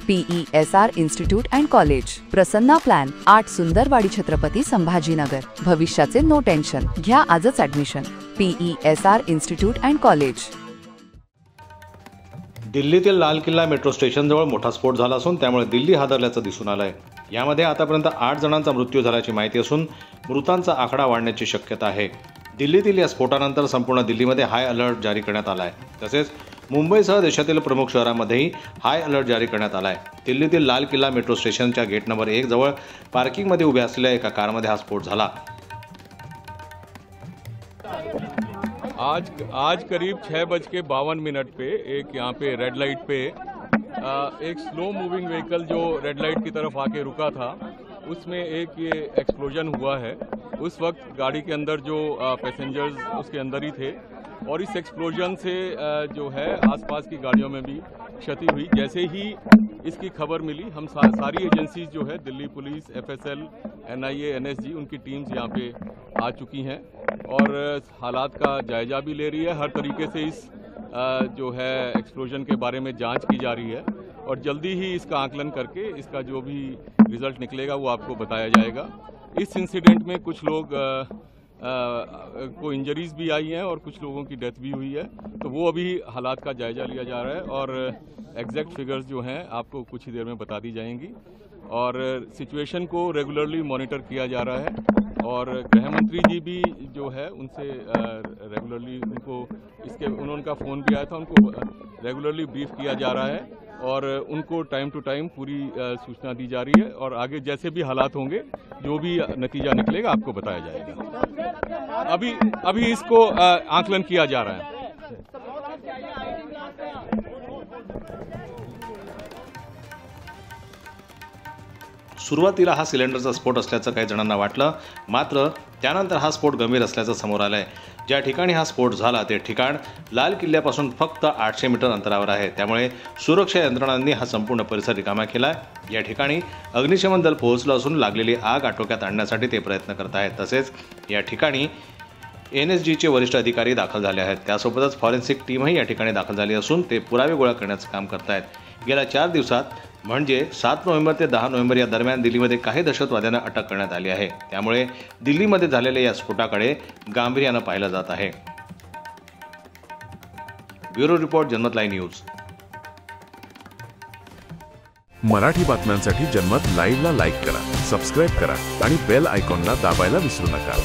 PESR institute and college, Prasanna plan, 8 Sundarwadi Chhatrapati Sambhajinagar. भविष्याचे no tension, घ्या आजच admission. PESR institute and college. दिल्लीतील लाल किल्ला मेट्रो स्टेशनजवळ मोठा स्फोट झाला असून त्यामुळे दिल्ली हादरल्याचं दिसून आलंय। यामध्ये आतापर्यंत 8 जणांचा मृत्यू झाल्याची माहिती असून मृतांचा आकडा वाढण्याची शक्यता आहे। दिल्लीतील या स्फोटानंतर संपूर्ण दिल्लीमध्ये हाय अलर्ट जारी करण्यात आला आहे। तसेच मुंबईसह देशातील प्रमुख शहरांमध्येही हाय अलर्ट जारी करण्यात आला आहे। दिल्लीतील लाल किल्ला मेट्रो स्टेशनच्या गेट नंबर 1 जवळ पार्किंगमध्ये उभ्या असलेल्या एका कारमध्ये हा स्फोट झाला। आज करीब 6:52 पे एक यहाँ पे रेड लाइट पे एक स्लो मूविंग व्हीकल जो रेड लाइट की तरफ आके रुका था, उसमें एक ये एक्सप्लोजन हुआ है। उस वक्त गाड़ी के अंदर जो पैसेंजर्स उसके अंदर ही थे और इस एक्सप्लोजन से जो है आसपास की गाड़ियों में भी क्षति हुई। जैसे ही इसकी खबर मिली, हम सारी एजेंसीज जो है Delhi police, FSL, NIA, NSG, उनकी टीम्स यहाँ पे आ चुकी हैं और हालात का जायजा भी ले रही है। हर तरीके से इस जो है एक्सप्लोजन के बारे में जांच की जा रही है और जल्दी ही इसका आकलन करके इसका जो भी रिजल्ट निकलेगा वो आपको बताया जाएगा। इस इंसिडेंट में कुछ लोग को इंजरीज भी आई हैं और कुछ लोगों की डेथ भी हुई है, तो वो अभी हालात का जायजा लिया जा रहा है और एग्जैक्ट फिगर्स जो हैं आपको कुछ ही देर में बता दी जाएंगी। और सिचुएशन को रेगुलरली मॉनिटर किया जा रहा है और गृह मंत्री जी भी जो है उनसे रेगुलरली उनका फ़ोन भी आया था, उनको रेगुलरली ब्रीफ किया जा रहा है और उनको टाइम टू टाइम पूरी सूचना दी जा रही है और आगे जैसे भी हालात होंगे, जो भी नतीजा निकलेगा आपको बताया जाएगा। अभी इसको आकलन किया जा रहा है। सुरुवातीला हा सिलेंडरचा स्फोट असल्याचं काही जणांना वाटलं, मात्र त्यानंतर हा स्फोट गंभीर असल्याचं समोर आलंय। ज्या ठिकाणी हा स्फोट झाला ते ठिकाण लाल किल्ल्यापासून फक्त 800 मीटर अंतरावर आहे, त्यामुळे सुरक्षा यंत्रणांनी हा संपूर्ण परिसर रिकामा केलाय। या ठिकाणी अग्निशमन दल पोहोचलं असून लागलेली आग आटोक्यात आणण्यासाठी ते प्रयत्न करत आहेत। तसेच या ठिकाणी NSGचे वरिष्ठ अधिकारी दाखल झाले आहेत। त्यासोबतच फॉरेन्सिक टीमही या ठिकाणी दाखल झाली असून ते पुरावे गोळा करण्याचं काम करत आहेत। गेल्या 4 दिवसात म्हणजे 7 नोव्हेंबर ते 10 नोव्हेंबर या दरम्यान दिल्लीमध्ये काही दहशतवाद्यांना अटक करण्यात आली आहे। त्यामुळे दिल्लीमध्ये झालेल्या या स्फोटाकडे गांभीर्यानं पाहिलं जात आहे। ब्युरो रिपोर्ट, जनमत लाईव्ह न्यूज। मराठी बातम्यांसाठी जनमत लाईव्हला लाईक करा, सबस्क्राईब करा आणि बेल आयकॉनला दाबायला विसरू नका।